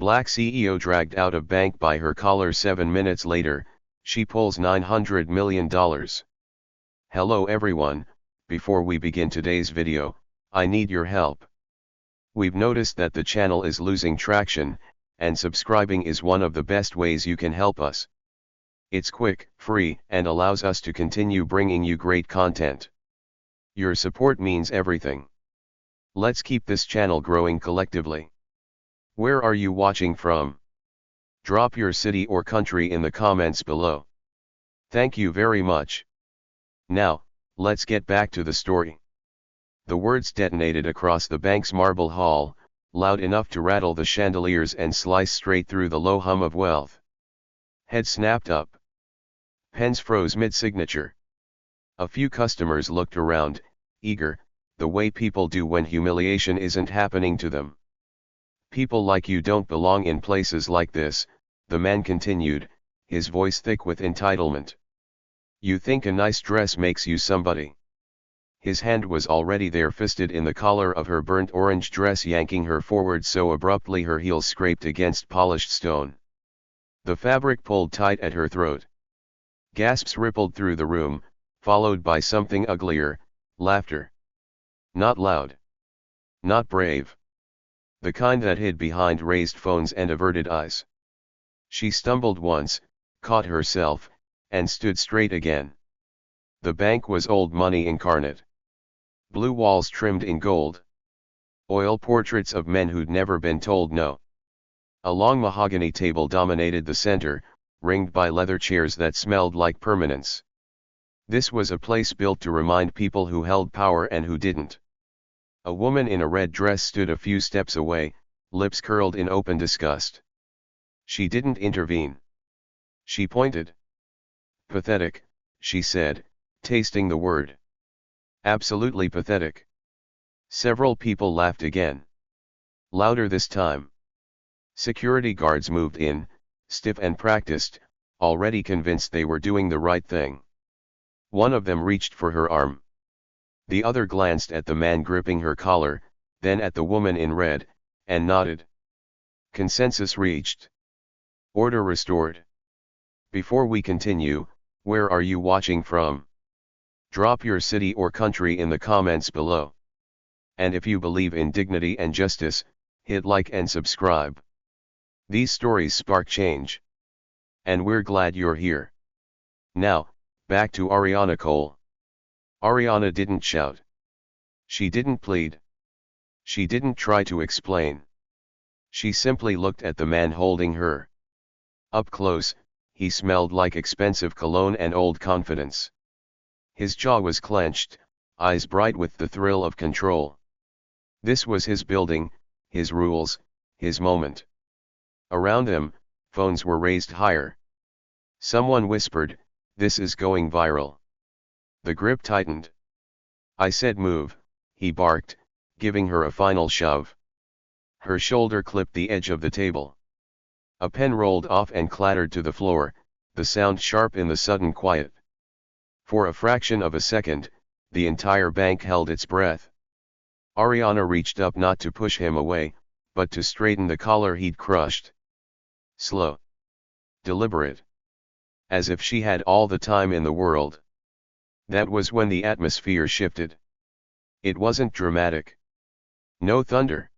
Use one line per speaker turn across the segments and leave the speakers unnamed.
Black CEO dragged out of bank by her collar. 7 minutes later, she pulls $900 million. Hello everyone, before we begin today's video, I need your help. We've noticed that the channel is losing traction, and subscribing is one of the best ways you can help us. It's quick, free, and allows us to continue bringing you great content. Your support means everything. Let's keep this channel growing collectively. Where are you watching from? Drop your city or country in the comments below. Thank you very much. Now, let's get back to the story. The words detonated across the bank's marble hall, loud enough to rattle the chandeliers and slice straight through the low hum of wealth. Head snapped up. Pens froze mid-signature. A few customers looked around, eager, the way people do when humiliation isn't happening to them. People like you don't belong in places like this, the man continued, his voice thick with entitlement. You think a nice dress makes you somebody. His hand was already there, fisted in the collar of her burnt orange dress, yanking her forward so abruptly her heels scraped against polished stone. The fabric pulled tight at her throat. Gasps rippled through the room, followed by something uglier, laughter. Not loud. Not brave. The kind that hid behind raised phones and averted eyes. She stumbled once, caught herself, and stood straight again. The bank was old money incarnate. Blue walls trimmed in gold. Oil portraits of men who'd never been told no. A long mahogany table dominated the center, ringed by leather chairs that smelled like permanence. This was a place built to remind people who held power and who didn't. A woman in a red dress stood a few steps away, lips curled in open disgust. She didn't intervene. She pointed. Pathetic, she said, tasting the word. Absolutely pathetic. Several people laughed again. Louder this time. Security guards moved in, stiff and practiced, already convinced they were doing the right thing. One of them reached for her arm. The other glanced at the man gripping her collar, then at the woman in red, and nodded. Consensus reached. Order restored. Before we continue, where are you watching from? Drop your city or country in the comments below. And if you believe in dignity and justice, hit like and subscribe. These stories spark change. And we're glad you're here. Now, back to Ariana Cole. Ariana didn't shout. She didn't plead. She didn't try to explain. She simply looked at the man holding her. Up close, he smelled like expensive cologne and old confidence. His jaw was clenched, eyes bright with the thrill of control. This was his building, his rules, his moment. Around them, phones were raised higher. Someone whispered, "This is going viral." The grip tightened. I said move, he barked, giving her a final shove. Her shoulder clipped the edge of the table. A pen rolled off and clattered to the floor, the sound sharp in the sudden quiet. For a fraction of a second, the entire bank held its breath. Ariana reached up not to push him away, but to straighten the collar he'd crushed. Slow. Deliberate. As if she had all the time in the world. That was when the atmosphere shifted. It wasn't dramatic. No thunder.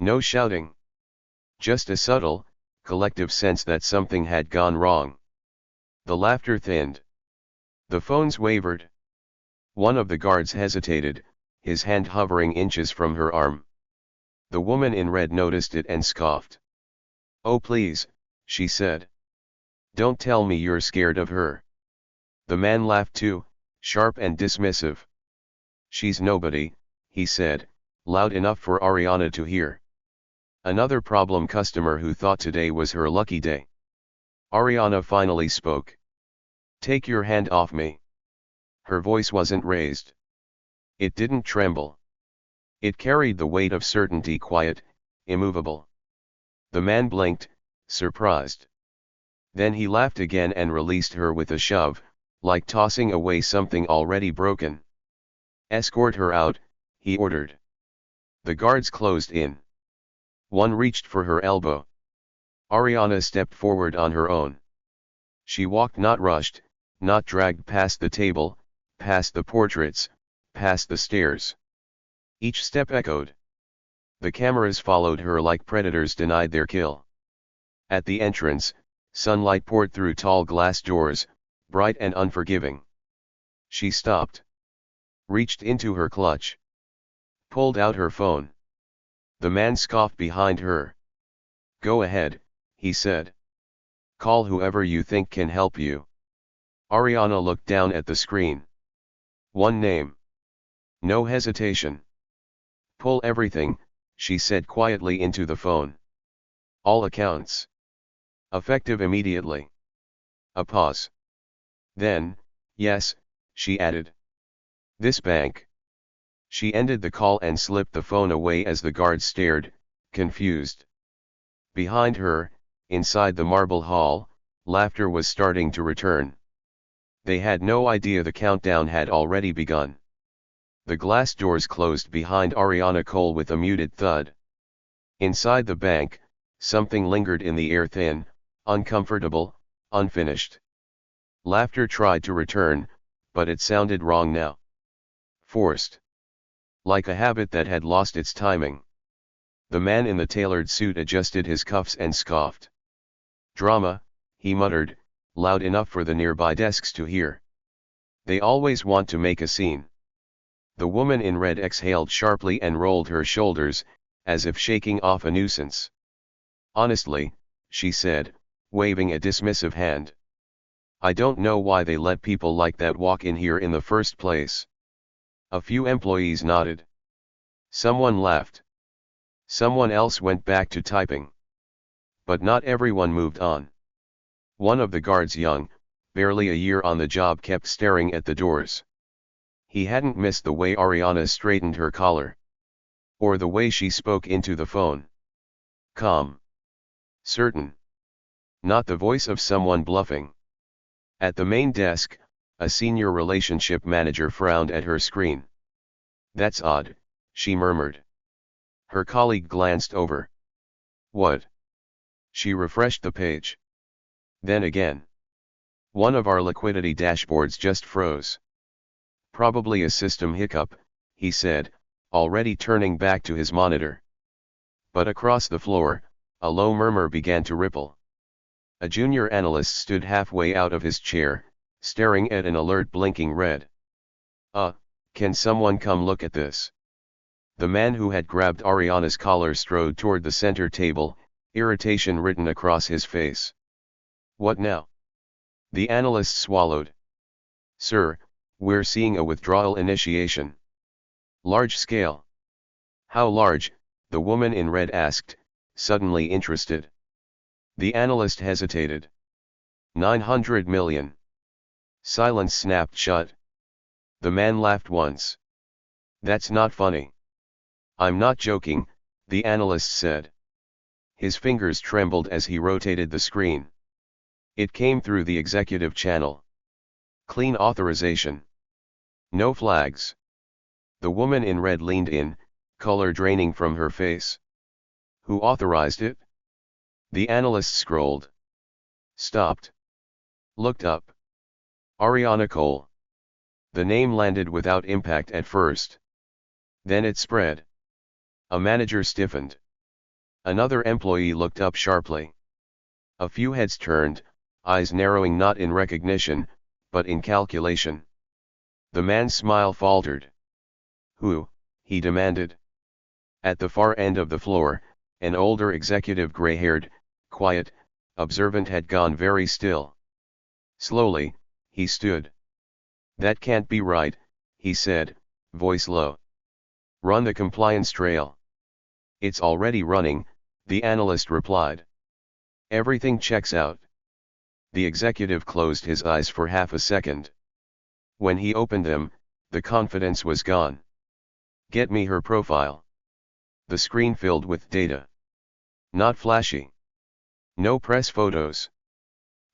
No shouting. Just a subtle, collective sense that something had gone wrong. The laughter thinned. The phones wavered. One of the guards hesitated, his hand hovering inches from her arm. The woman in red noticed it and scoffed. "Oh please," she said. "Don't tell me you're scared of her." The man laughed too, sharp and dismissive. "She's nobody," he said, loud enough for Ariana to hear. Another problem customer who thought today was her lucky day. Ariana finally spoke. "Take your hand off me." Her voice wasn't raised. It didn't tremble. It carried the weight of certainty, quiet, immovable. The man blinked, surprised. Then he laughed again and released her with a shove, like tossing away something already broken. "Escort her out," he ordered. The guards closed in. One reached for her elbow. Ariana stepped forward on her own. She walked, not rushed, not dragged, past the table, past the portraits, past the stairs. Each step echoed. The cameras followed her like predators denied their kill. At the entrance, sunlight poured through tall glass doors, bright and unforgiving. She stopped. Reached into her clutch. Pulled out her phone. The man scoffed behind her. "Go ahead," he said. "Call whoever you think can help you." Ariana looked down at the screen. One name. No hesitation. "Pull everything," she said quietly into the phone. "All accounts. Effective immediately." A pause. Then, "Yes," she added. "This bank." She ended the call and slipped the phone away as the guard stared, confused. Behind her, inside the marble hall, laughter was starting to return. They had no idea the countdown had already begun. The glass doors closed behind Ariana Cole with a muted thud. Inside the bank, something lingered in the air, thin, uncomfortable, unfinished. Laughter tried to return, but it sounded wrong now. Forced. Like a habit that had lost its timing. The man in the tailored suit adjusted his cuffs and scoffed. "Drama," he muttered, loud enough for the nearby desks to hear. "They always want to make a scene." The woman in red exhaled sharply and rolled her shoulders, as if shaking off a nuisance. "Honestly," she said, waving a dismissive hand. "I don't know why they let people like that walk in here in the first place." A few employees nodded. Someone laughed. Someone else went back to typing. But not everyone moved on. One of the guards, young, barely a year on the job, kept staring at the doors. He hadn't missed the way Ariana straightened her collar. Or the way she spoke into the phone. Calm. Certain. Not the voice of someone bluffing. At the main desk, a senior relationship manager frowned at her screen. "That's odd," she murmured. Her colleague glanced over. "What?" She refreshed the page. Then again. "One of our liquidity dashboards just froze." "Probably a system hiccup," he said, already turning back to his monitor. But across the floor, a low murmur began to ripple. A junior analyst stood halfway out of his chair, staring at an alert blinking red. Can someone come look at this?" The man who had grabbed Ariana's collar strode toward the center table, irritation written across his face. "What now?" The analyst swallowed. "Sir, we're seeing a withdrawal initiation." "Large scale?" "How large?" the woman in red asked, suddenly interested. The analyst hesitated. 900 million. Silence snapped shut. The man laughed once. "That's not funny." "I'm not joking," the analyst said. His fingers trembled as he rotated the screen. It came through the executive channel. Clean authorization. No flags. The woman in red leaned in, color draining from her face. "Who authorized it?" The analyst scrolled. Stopped. Looked up. Ariana Cole. The name landed without impact at first. Then it spread. A manager stiffened. Another employee looked up sharply. A few heads turned, eyes narrowing not in recognition, but in calculation. The man's smile faltered. "Who?" he demanded. At the far end of the floor, an older executive, gray-haired, quiet, observant, had gone very still. Slowly, he stood. "That can't be right," he said, voice low. "Run the compliance trail." "It's already running," the analyst replied. "Everything checks out." The executive closed his eyes for half a second. When he opened them, the confidence was gone. "Get me her profile." The screen filled with data. Not flashy. No press photos.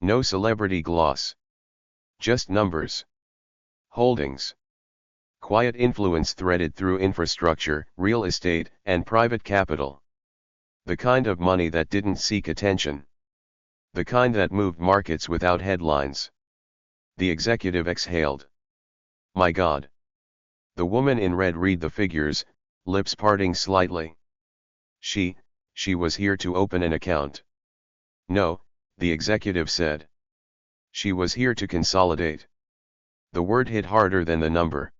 No celebrity gloss. Just numbers. Holdings. Quiet influence threaded through infrastructure, real estate, and private capital. The kind of money that didn't seek attention. The kind that moved markets without headlines. The executive exhaled. My God. The woman in red read the figures, lips parting slightly. She was here to open an account. No, the executive said. She was here to consolidate. The word hit harder than the number.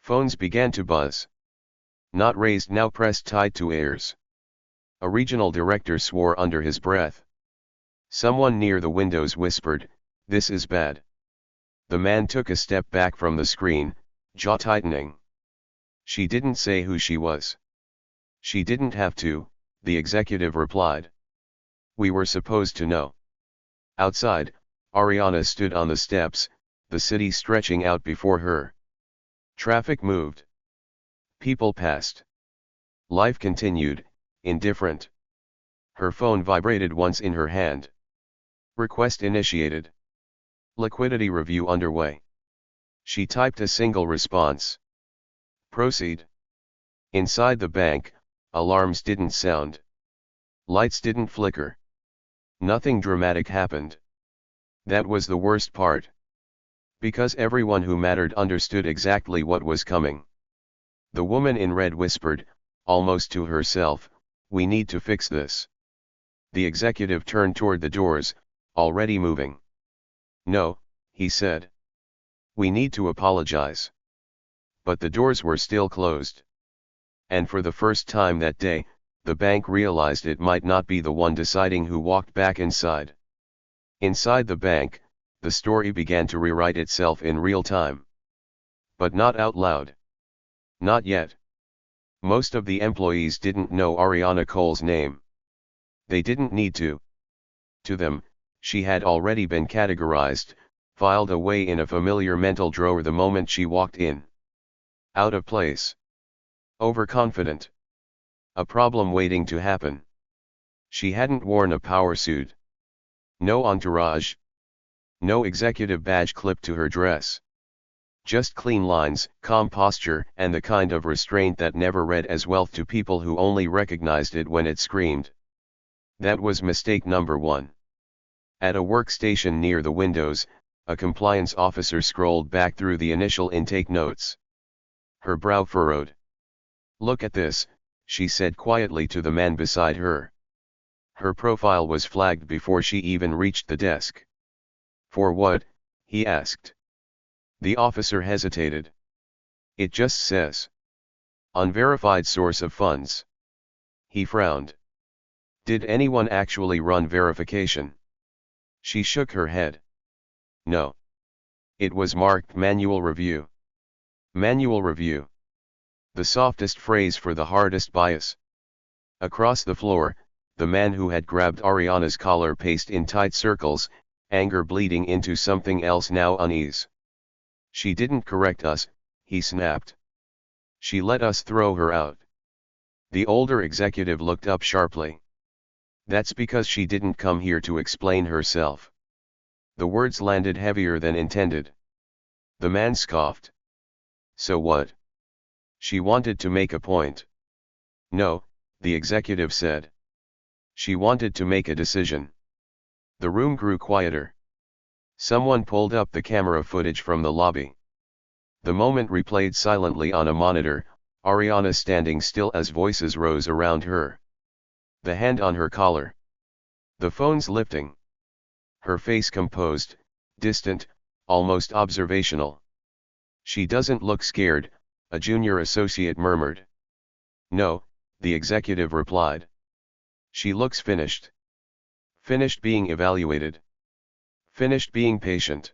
Phones began to buzz. Not raised, now pressed tight to ears. A regional director swore under his breath. Someone near the windows whispered, "This is bad." The man took a step back from the screen, jaw tightening. She didn't say who she was. She didn't have to, the executive replied. We were supposed to know. Outside, Ariana stood on the steps, the city stretching out before her. Traffic moved. People passed. Life continued, indifferent. Her phone vibrated once in her hand. Request initiated. Liquidity review underway. She typed a single response. Proceed. Inside the bank, alarms didn't sound. Lights didn't flicker. Nothing dramatic happened. That was the worst part. Because everyone who mattered understood exactly what was coming. The woman in red whispered, almost to herself, "We need to fix this." The executive turned toward the doors, already moving. "No," he said. "We need to apologize." But the doors were still closed. And for the first time that day, the bank realized it might not be the one deciding who walked back inside. Inside the bank, the story began to rewrite itself in real time. But not out loud. Not yet. Most of the employees didn't know Ariana Cole's name. They didn't need to. To them, she had already been categorized, filed away in a familiar mental drawer the moment she walked in. Out of place. Overconfident. A problem waiting to happen. She hadn't worn a power suit. No entourage. No executive badge clipped to her dress. Just clean lines, calm posture, and the kind of restraint that never read as wealth to people who only recognized it when it screamed. That was mistake number one. At a workstation near the windows, a compliance officer scrolled back through the initial intake notes. Her brow furrowed. "Look at this," she said quietly to the man beside her. Her profile was flagged before she even reached the desk. "For what?" he asked. The officer hesitated. "It just says, unverified source of funds." He frowned. "Did anyone actually run verification?" She shook her head. "No. It was marked manual review." Manual review. The softest phrase for the hardest bias. Across the floor, the man who had grabbed Ariana's collar paced in tight circles, anger bleeding into something else now, unease. "She didn't correct us," he snapped. "She let us throw her out." The older executive looked up sharply. "That's because she didn't come here to explain herself." The words landed heavier than intended. The man scoffed. "So what?" "She wanted to make a point." "No," the executive said. "She wanted to make a decision." The room grew quieter. Someone pulled up the camera footage from the lobby. The moment replayed silently on a monitor, Ariana standing still as voices rose around her. The hand on her collar. The phones lifting. Her face composed, distant, almost observational. "She doesn't look scared," a junior associate murmured. "No," the executive replied. "She looks finished. Finished being evaluated. Finished being patient."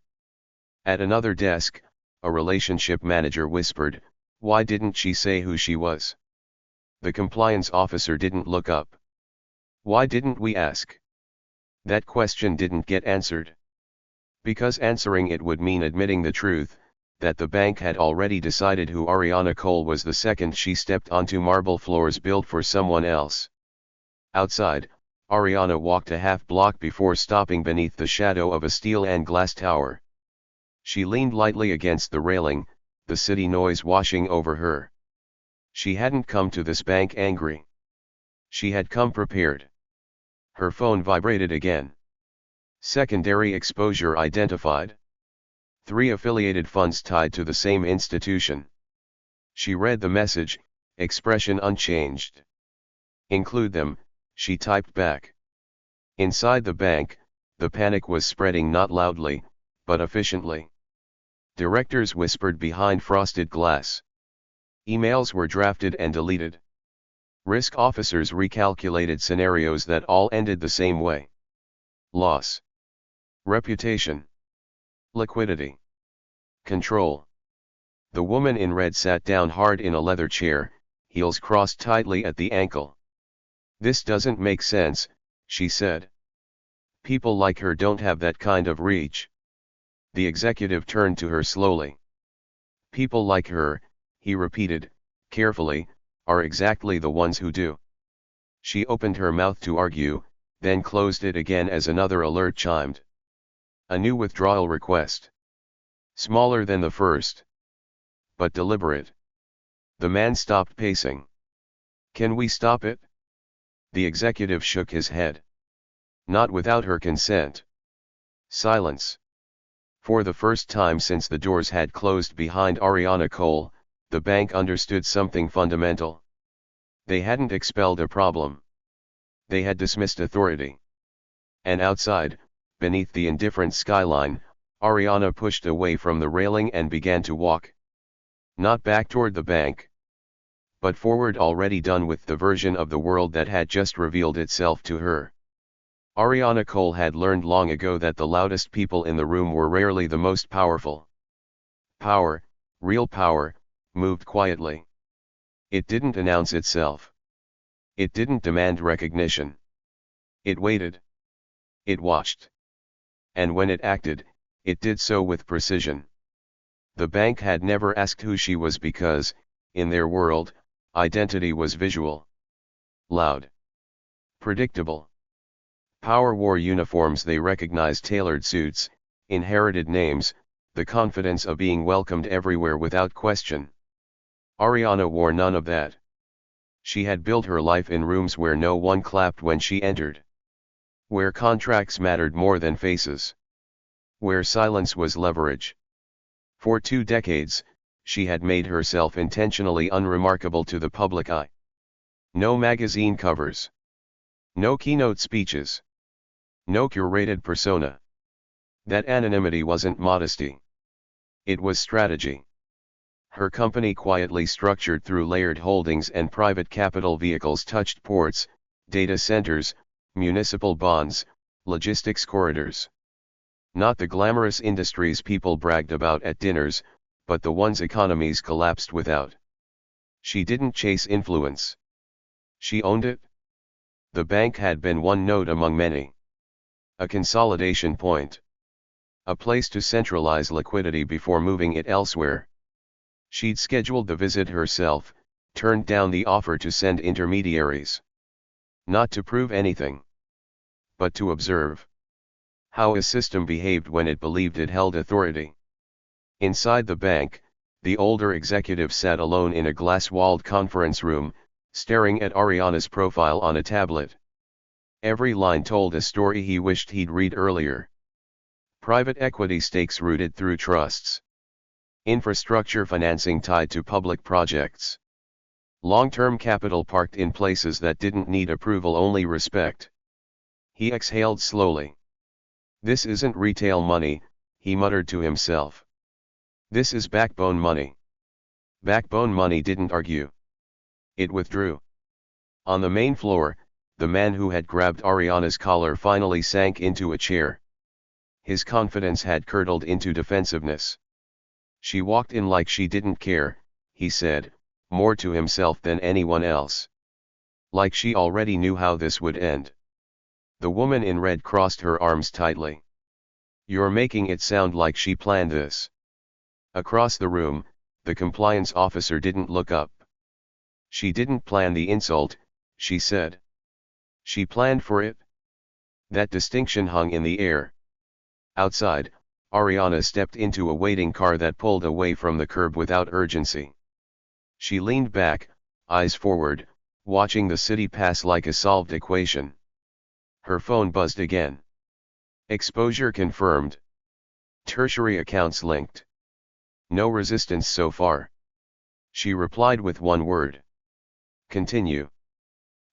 At another desk, a relationship manager whispered, "Why didn't she say who she was?" The compliance officer didn't look up. "Why didn't we ask?" That question didn't get answered. Because answering it would mean admitting the truth, that the bank had already decided who Ariana Cole was the second she stepped onto marble floors built for someone else. Outside, Ariana walked a half block before stopping beneath the shadow of a steel and glass tower. She leaned lightly against the railing, the city noise washing over her. She hadn't come to this bank angry. She had come prepared. Her phone vibrated again. Secondary exposure identified. 3 affiliated funds tied to the same institution. She read the message, expression unchanged. Include them, she typed back. Inside the bank, the panic was spreading not loudly, but efficiently. Directors whispered behind frosted glass. Emails were drafted and deleted. Risk officers recalculated scenarios that all ended the same way. Loss. Reputation. Liquidity. Control. The woman in red sat down hard in a leather chair, heels crossed tightly at the ankle. "This doesn't make sense," she said. "People like her don't have that kind of reach." The executive turned to her slowly. "People like her," he repeated, carefully, "are exactly the ones who do." She opened her mouth to argue, then closed it again as another alert chimed. A new withdrawal request. Smaller than the first, but deliberate. The man stopped pacing. "Can we stop it?" The executive shook his head. "Not without her consent." Silence. For the first time since the doors had closed behind Ariana Cole, the bank understood something fundamental. They hadn't expelled a problem. They had dismissed authority. And outside, beneath the indifferent skyline, Ariana pushed away from the railing and began to walk. Not back toward the bank, but forward, already done with the version of the world that had just revealed itself to her. Ariana Cole had learned long ago that the loudest people in the room were rarely the most powerful. Power, real power, moved quietly. It didn't announce itself. It didn't demand recognition. It waited. It watched. And when it acted, it did so with precision. The bank had never asked who she was because, in their world, identity was visual. Loud. Predictable. Power wore uniforms they recognized, tailored suits, inherited names, the confidence of being welcomed everywhere without question. Ariana wore none of that. She had built her life in rooms where no one clapped when she entered. Where contracts mattered more than faces. Where silence was leverage. For 2 decades, she had made herself intentionally unremarkable to the public eye. No magazine covers. No keynote speeches. No curated persona. That anonymity wasn't modesty. It was strategy. Her company, quietly structured through layered holdings and private capital vehicles, touched ports, data centers, municipal bonds, logistics corridors. Not the glamorous industries people bragged about at dinners, but the ones economies collapsed without. She didn't chase influence. She owned it. The bank had been one node among many. A consolidation point. A place to centralize liquidity before moving it elsewhere. She'd scheduled the visit herself, turned down the offer to send intermediaries. Not to prove anything, but to observe how a system behaved when it believed it held authority. Inside the bank, the older executive sat alone in a glass-walled conference room, staring at Ariana's profile on a tablet. Every line told a story he wished he'd read earlier. Private equity stakes rooted through trusts. Infrastructure financing tied to public projects. Long-term capital parked in places that didn't need approval, only respect. He exhaled slowly. "This isn't retail money," he muttered to himself. "This is backbone money." Backbone money didn't argue. It withdrew. On the main floor, the man who had grabbed Ariana's collar finally sank into a chair. His confidence had curdled into defensiveness. "She walked in like she didn't care," he said, more to himself than anyone else. "Like she already knew how this would end." The woman in red crossed her arms tightly. "You're making it sound like she planned this." Across the room, the compliance officer didn't look up. "She didn't plan the insult," she said. "She planned for it." That distinction hung in the air. Outside, Ariana stepped into a waiting car that pulled away from the curb without urgency. She leaned back, eyes forward, watching the city pass like a solved equation. Her phone buzzed again. Exposure confirmed. Tertiary accounts linked. No resistance so far. She replied with one word. Continue.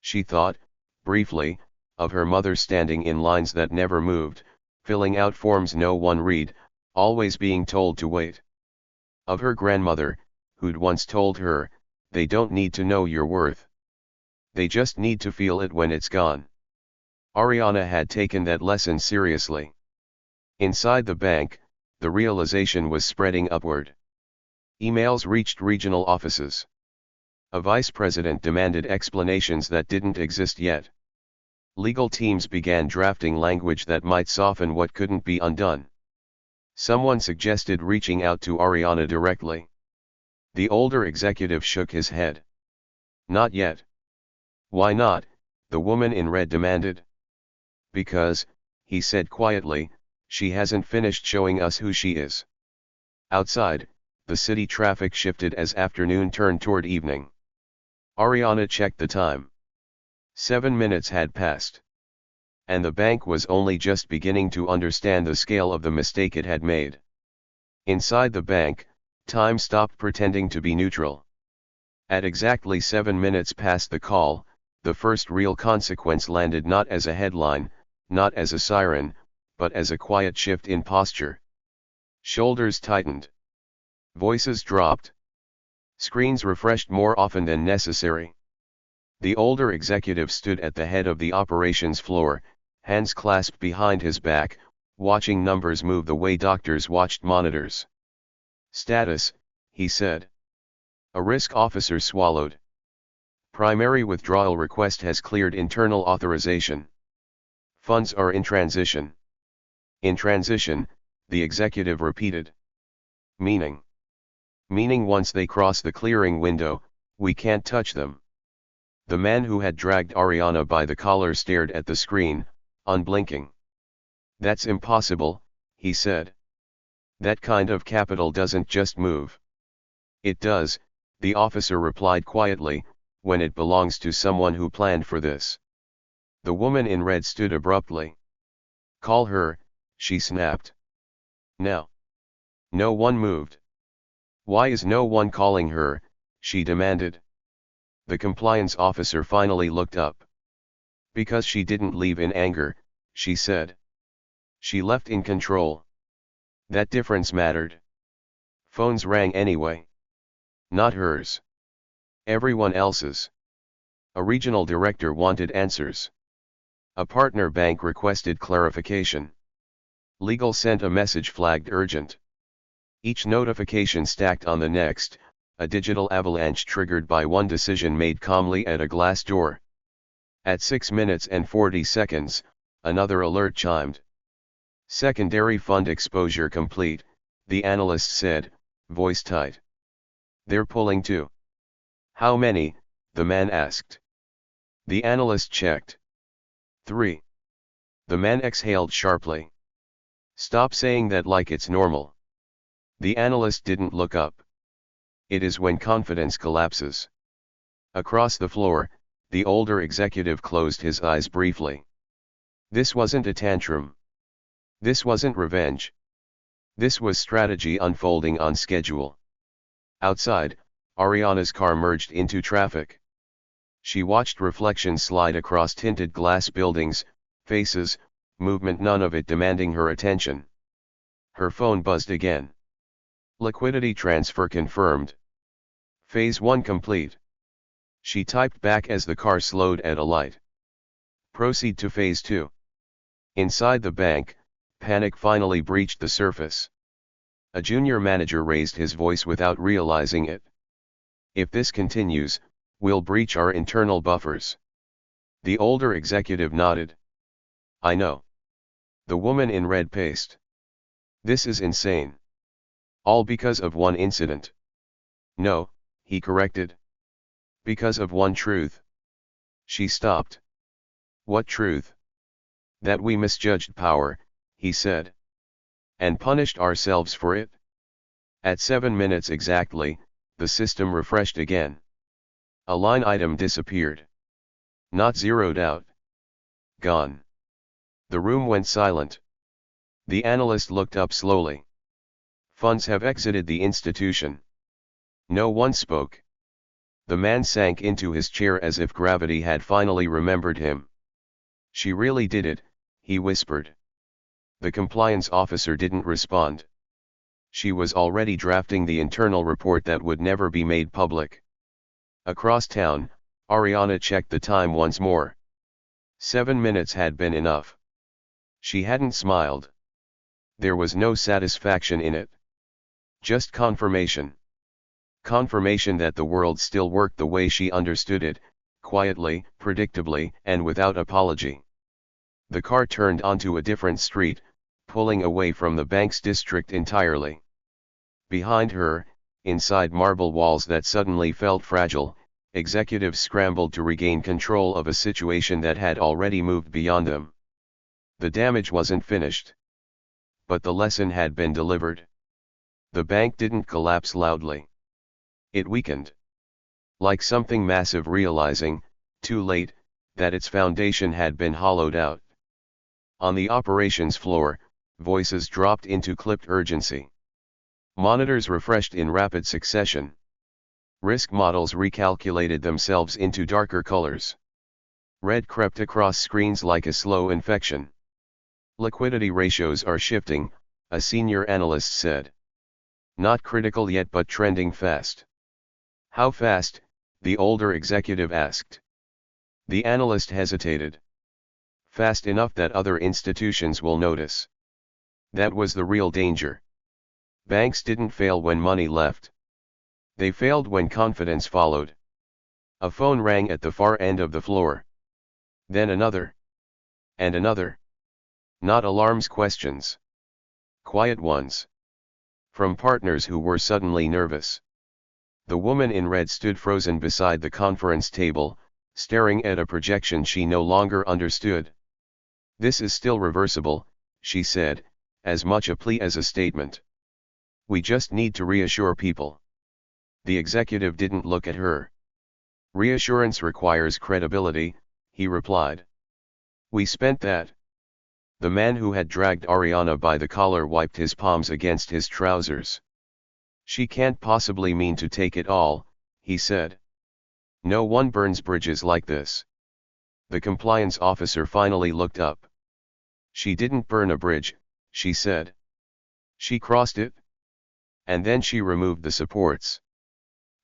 She thought, briefly, of her mother standing in lines that never moved, filling out forms no one read, always being told to wait. Of her grandmother, who'd once told her, they don't need to know your worth. They just need to feel it when it's gone. Ariana had taken that lesson seriously. Inside the bank, the realization was spreading upward. Emails reached regional offices. A vice president demanded explanations that didn't exist yet. Legal teams began drafting language that might soften what couldn't be undone. Someone suggested reaching out to Ariana directly. The older executive shook his head. Not yet. Why not? The woman in red demanded. Because, he said quietly, she hasn't finished showing us who she is. Outside, the city traffic shifted as afternoon turned toward evening. Ariana checked the time. 7 minutes had passed. And the bank was only just beginning to understand the scale of the mistake it had made. Inside the bank, time stopped pretending to be neutral. At exactly 7 minutes past the call, the first real consequence landed not as a headline, not as a siren, but as a quiet shift in posture. Shoulders tightened. Voices dropped. Screens refreshed more often than necessary. The older executive stood at the head of the operations floor, hands clasped behind his back, watching numbers move the way doctors watched monitors. Status, he said. A risk officer swallowed. Primary withdrawal request has cleared internal authorization. Funds are in transition. In transition, the executive repeated. Meaning. Meaning once they cross the clearing window, we can't touch them. The man who had dragged Ariana by the collar stared at the screen, unblinking. That's impossible, he said. That kind of capital doesn't just move. It does, the officer replied quietly, when it belongs to someone who planned for this. The woman in red stood abruptly. Call her, she snapped. Now. No one moved. Why is no one calling her, she demanded. The compliance officer finally looked up. Because she didn't leave in anger, she said. She left in control. That difference mattered. Phones rang anyway. Not hers. Everyone else's. A regional director wanted answers. A partner bank requested clarification. Legal sent a message flagged urgent. Each notification stacked on the next, a digital avalanche triggered by one decision made calmly at a glass door. At 6 minutes and 40 seconds, another alert chimed. Secondary fund exposure complete, the analyst said, voice tight. They're pulling too. How many? The man asked. The analyst checked. 3. The man exhaled sharply. Stop saying that like it's normal. The analyst didn't look up. It is when confidence collapses. Across the floor, the older executive closed his eyes briefly. This wasn't a tantrum. This wasn't revenge. This was strategy unfolding on schedule. Outside, Ariana's car merged into traffic. She watched reflections slide across tinted glass buildings, faces, movement, none of it demanding her attention. Her phone buzzed again. Liquidity transfer confirmed. Phase 1 complete. She typed back as the car slowed at a light. Proceed to Phase 2. Inside the bank, panic finally breached the surface. A junior manager raised his voice without realizing it. If this continues, we'll breach our internal buffers. The older executive nodded. I know. The woman in red paced. This is insane. All because of one incident. No, he corrected. Because of one truth. She stopped. What truth? That we misjudged power, he said. And punished ourselves for it. At 7 minutes exactly, the system refreshed again. A line item disappeared. Not zeroed out. Gone. The room went silent. The analyst looked up slowly. Funds have exited the institution. No one spoke. The man sank into his chair as if gravity had finally remembered him. She really did it, he whispered. The compliance officer didn't respond. She was already drafting the internal report that would never be made public. Across town, Ariana checked the time once more. 7 minutes had been enough. She hadn't smiled. There was no satisfaction in it. Just confirmation. Confirmation that the world still worked the way she understood it, quietly, predictably, and without apology. The car turned onto a different street, pulling away from the bank's district entirely. Behind her, inside marble walls that suddenly felt fragile, executives scrambled to regain control of a situation that had already moved beyond them. The damage wasn't finished. But the lesson had been delivered. The bank didn't collapse loudly. It weakened. Like something massive realizing, too late, that its foundation had been hollowed out. On the operations floor, voices dropped into clipped urgency. Monitors refreshed in rapid succession. Risk models recalculated themselves into darker colors. Red crept across screens like a slow infection. Liquidity ratios are shifting, a senior analyst said. Not critical yet but trending fast. How fast? The older executive asked. The analyst hesitated. Fast enough that other institutions will notice. That was the real danger. Banks didn't fail when money left. They failed when confidence followed. A phone rang at the far end of the floor. Then another. And another. Not alarms, questions. Quiet ones. From partners who were suddenly nervous. The woman in red stood frozen beside the conference table, staring at a projection she no longer understood. This is still reversible, she said, as much a plea as a statement. We just need to reassure people. The executive didn't look at her. Reassurance requires credibility, he replied. We spent that. The man who had dragged Ariana by the collar wiped his palms against his trousers. She can't possibly mean to take it all, he said. No one burns bridges like this. The compliance officer finally looked up. She didn't burn a bridge, she said. She crossed it. And then she removed the supports.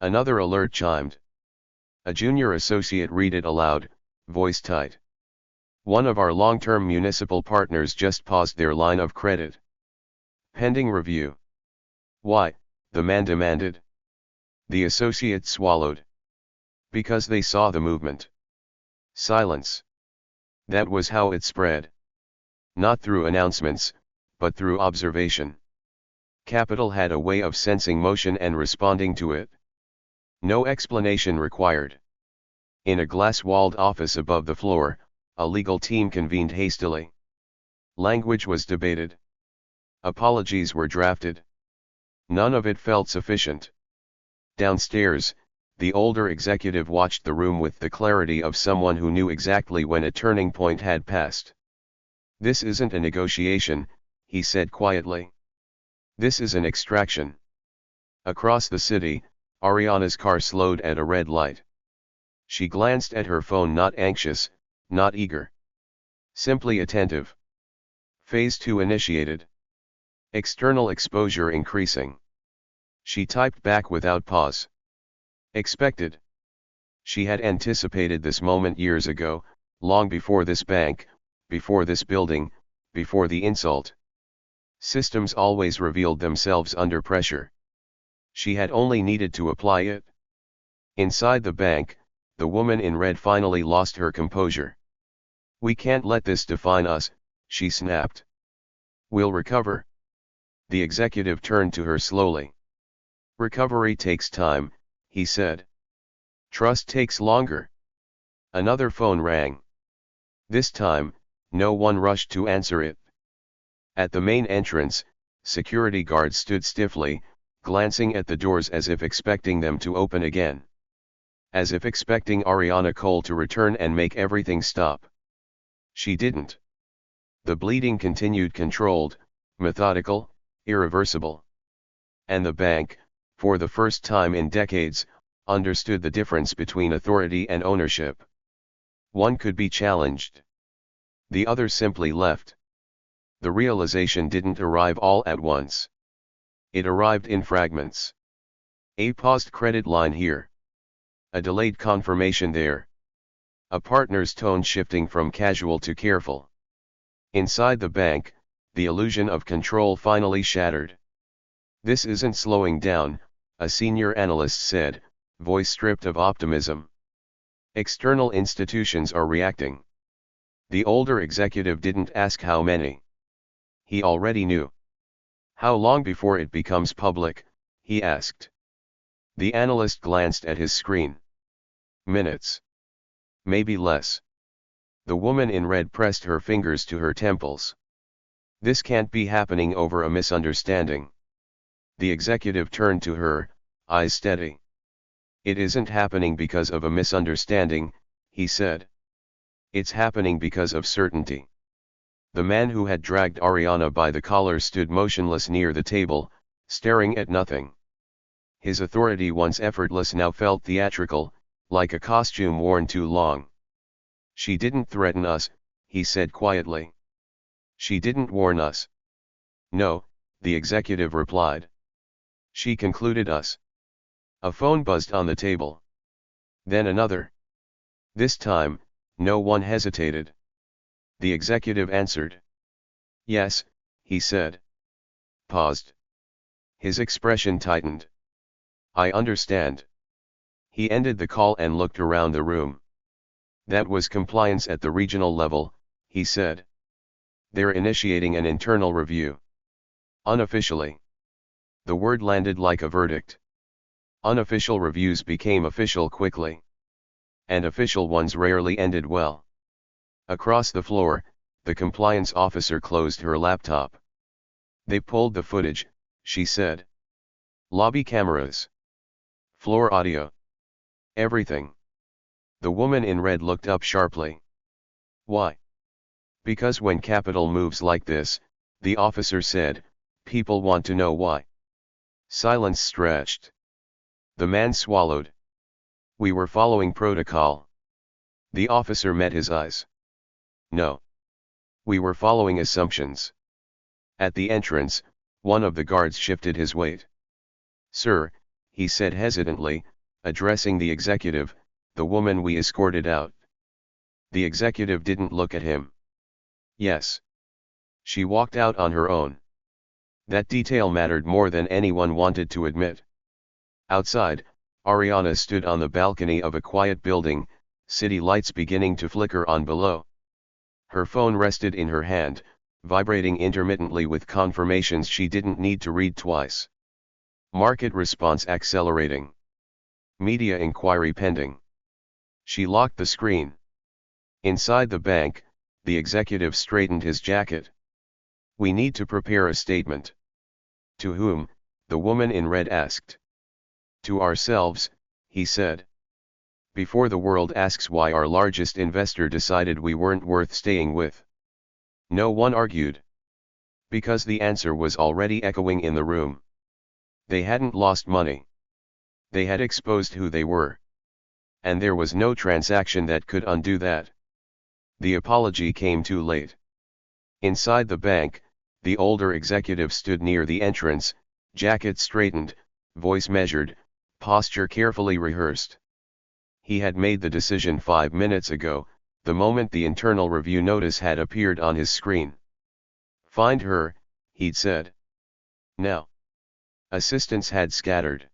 Another alert chimed. A junior associate read it aloud, voice tight. One of our long-term municipal partners just paused their line of credit. Pending review. Why? The man demanded. The associate swallowed. Because they saw the movement. Silence. That was how it spread. Not through announcements, but through observation. Capital had a way of sensing motion and responding to it. No explanation required. In a glass-walled office above the floor, a legal team convened hastily. Language was debated. Apologies were drafted. None of it felt sufficient. Downstairs, the older executive watched the room with the clarity of someone who knew exactly when a turning point had passed. This isn't a negotiation, he said quietly. This is an extraction. Across the city, Ariana's car slowed at a red light. She glanced at her phone, not anxious, not eager. Simply attentive. Phase 2 initiated. External exposure increasing. She typed back without pause. Expected. She had anticipated this moment years ago, long before this bank, before this building, before the insult. Systems always revealed themselves under pressure. She had only needed to apply it. Inside the bank, the woman in red finally lost her composure. We can't let this define us, she snapped. We'll recover. The executive turned to her slowly. Recovery takes time, he said. Trust takes longer. Another phone rang. This time, no one rushed to answer it. At the main entrance, security guards stood stiffly, glancing at the doors as if expecting them to open again. As if expecting Ariana Cole to return and make everything stop. She didn't. The bleeding continued controlled, methodical, irreversible. And the bank, for the first time in decades, understood the difference between authority and ownership. One could be challenged. The other simply left. The realization didn't arrive all at once. It arrived in fragments. A paused credit line here. A delayed confirmation there. A partner's tone shifting from casual to careful. Inside the bank, the illusion of control finally shattered. "This isn't slowing down," a senior analyst said, voice stripped of optimism. "External institutions are reacting." The older executive didn't ask how many. He already knew. "How long before it becomes public?" he asked. The analyst glanced at his screen. "Minutes. Maybe less." The woman in red pressed her fingers to her temples. "This can't be happening over a misunderstanding." The executive turned to her, eyes steady. "It isn't happening because of a misunderstanding," he said. "It's happening because of certainty." The man who had dragged Ariana by the collar stood motionless near the table, staring at nothing. His authority, once effortless, now felt theatrical, like a costume worn too long. "She didn't threaten us," he said quietly. "She didn't warn us." "No," the executive replied. "She concluded us." A phone buzzed on the table. Then another. This time, no one hesitated. The executive answered. "Yes," he said. Paused. His expression tightened. "I understand." He ended the call and looked around the room. "That was compliance at the regional level," he said. "They're initiating an internal review." Unofficially. The word landed like a verdict. Unofficial reviews became official quickly. And official ones rarely ended well. Across the floor, the compliance officer closed her laptop. "They pulled the footage," she said. "Lobby cameras. Floor audio. Everything." The woman in red looked up sharply. "Why?" "Because when capital moves like this," the officer said, "people want to know why." Silence stretched. The man swallowed. "We were following protocol." The officer met his eyes. "No. We were following assumptions." At the entrance, one of the guards shifted his weight. "Sir," he said hesitantly, addressing the executive, "the woman we escorted out." The executive didn't look at him. "Yes. She walked out on her own." That detail mattered more than anyone wanted to admit. Outside, Ariana stood on the balcony of a quiet building, city lights beginning to flicker on below. Her phone rested in her hand, vibrating intermittently with confirmations she didn't need to read twice. Market response accelerating. Media inquiry pending. She locked the screen. Inside the bank, the executive straightened his jacket. "We need to prepare a statement." "To whom?" the woman in red asked. "To ourselves," he said. "Before the world asks why our largest investor decided we weren't worth staying with." No one argued. Because the answer was already echoing in the room. They hadn't lost money. They had exposed who they were. And there was no transaction that could undo that. The apology came too late. Inside the bank, the older executive stood near the entrance, jacket straightened, voice measured, posture carefully rehearsed. He had made the decision 5 minutes ago, the moment the internal review notice had appeared on his screen. "Find her," he'd said. Now. Assistants had scattered.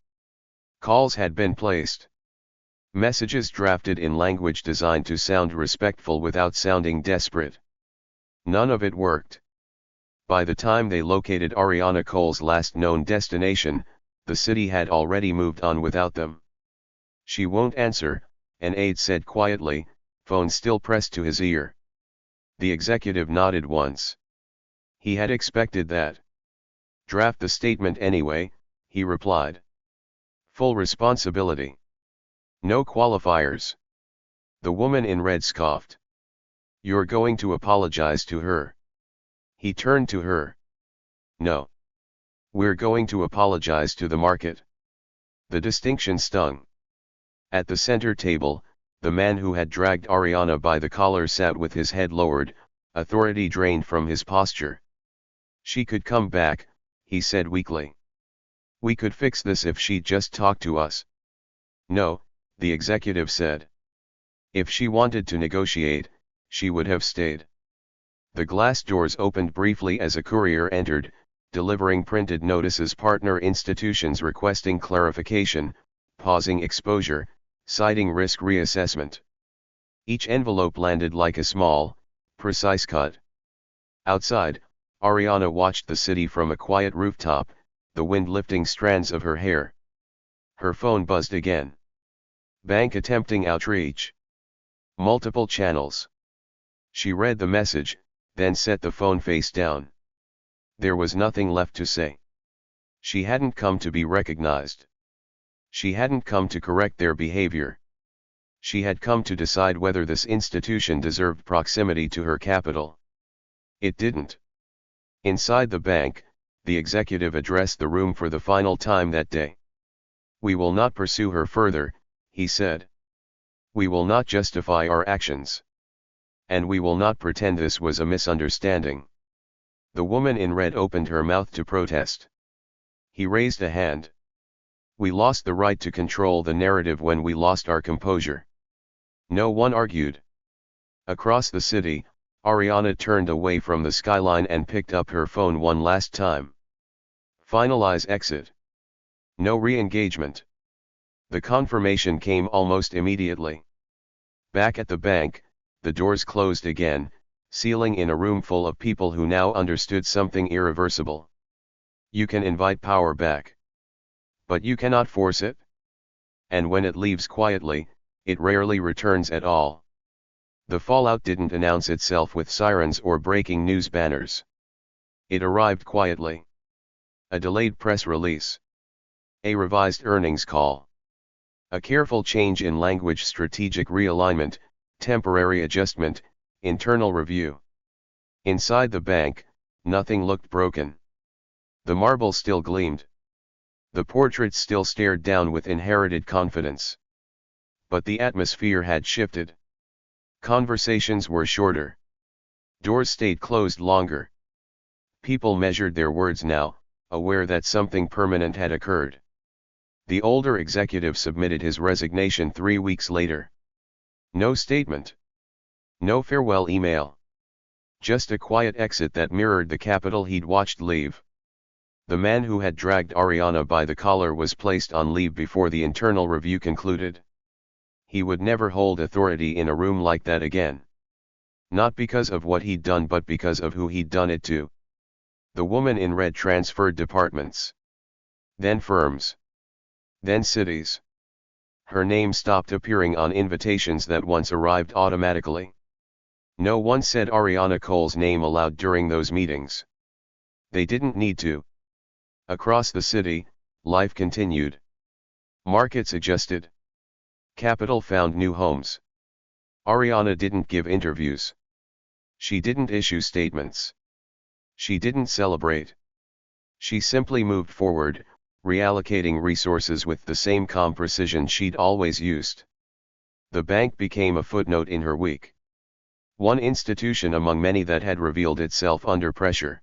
Calls had been placed. Messages drafted in language designed to sound respectful without sounding desperate. None of it worked. By the time they located Ariana Cole's last known destination, the city had already moved on without them. "She won't answer," an aide said quietly, phone still pressed to his ear. The executive nodded once. He had expected that. "Draft the statement anyway," he replied. "Full responsibility. No qualifiers." The woman in red scoffed. "You're going to apologize to her." He turned to her. No. We're going to apologize to the market. The distinction stung. At the center table, the man who had dragged Ariana by the collar sat with his head lowered, authority drained from his posture. She could come back, he said weakly. We could fix this if she'd just talk to us. No, the executive said. If she wanted to negotiate, she would have stayed. The glass doors opened briefly as a courier entered, delivering printed notices, partner institutions requesting clarification, pausing exposure, citing risk reassessment. Each envelope landed like a small, precise cut. Outside, Ariana watched the city from a quiet rooftop, the wind lifting strands of her hair. Her phone buzzed again. Bank attempting outreach. Multiple channels. She read the message, then set the phone face down. There was nothing left to say. She hadn't come to be recognized. She hadn't come to correct their behavior. She had come to decide whether this institution deserved proximity to her capital. It didn't. Inside the bank, the executive addressed the room for the final time that day. We will not pursue her further, he said. We will not justify our actions. And we will not pretend this was a misunderstanding. The woman in red opened her mouth to protest. He raised a hand. We lost the right to control the narrative when we lost our composure. No one argued. Across the city, Ariana turned away from the skyline and picked up her phone one last time. Finalize exit. No re-engagement. The confirmation came almost immediately. Back at the bank, the doors closed again, sealing in a room full of people who now understood something irreversible. You can invite power back. But you cannot force it. And when it leaves quietly, it rarely returns at all. The fallout didn't announce itself with sirens or breaking news banners. It arrived quietly. A delayed press release. A revised earnings call. A careful change in language, strategic realignment, temporary adjustment, internal review. Inside the bank, nothing looked broken. The marble still gleamed. The portraits still stared down with inherited confidence. But the atmosphere had shifted. Conversations were shorter. Doors stayed closed longer. People measured their words now, aware that something permanent had occurred. The older executive submitted his resignation 3 weeks later. No statement. No farewell email. Just a quiet exit that mirrored the capital he'd watched leave. The man who had dragged Ariana by the collar was placed on leave before the internal review concluded. He would never hold authority in a room like that again. Not because of what he'd done, but because of who he'd done it to. The woman in red transferred departments. Then firms. Then cities. Her name stopped appearing on invitations that once arrived automatically. No one said Ariana Cole's name aloud during those meetings. They didn't need to. Across the city, life continued. Markets adjusted. Capital found new homes. Ariana didn't give interviews. She didn't issue statements. She didn't celebrate. She simply moved forward, reallocating resources with the same calm precision she'd always used. The bank became a footnote in her week. One institution among many that had revealed itself under pressure.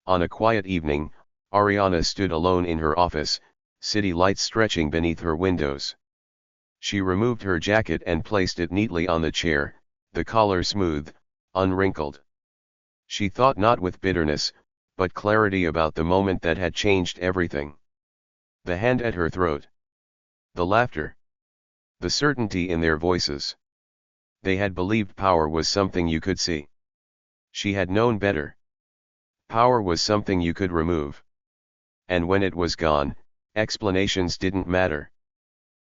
On a quiet evening, Ariana stood alone in her office, city lights stretching beneath her windows. She removed her jacket and placed it neatly on the chair, the collar smooth, unwrinkled. She thought not with bitterness, but clarity about the moment that had changed everything. The hand at her throat. The laughter. The certainty in their voices. They had believed power was something you could see. She had known better. Power was something you could remove. And when it was gone, explanations didn't matter.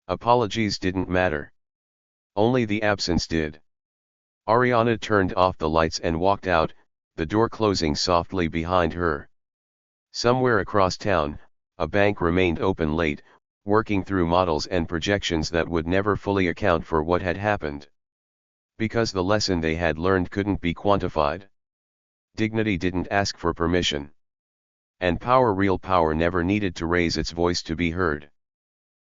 Apologies didn't matter. Only the absence did. Ariana turned off the lights and walked out, the door closing softly behind her. Somewhere across town, a bank remained open late, working through models and projections that would never fully account for what had happened. Because the lesson they had learned couldn't be quantified. Dignity didn't ask for permission. And power, real power, never needed to raise its voice to be heard.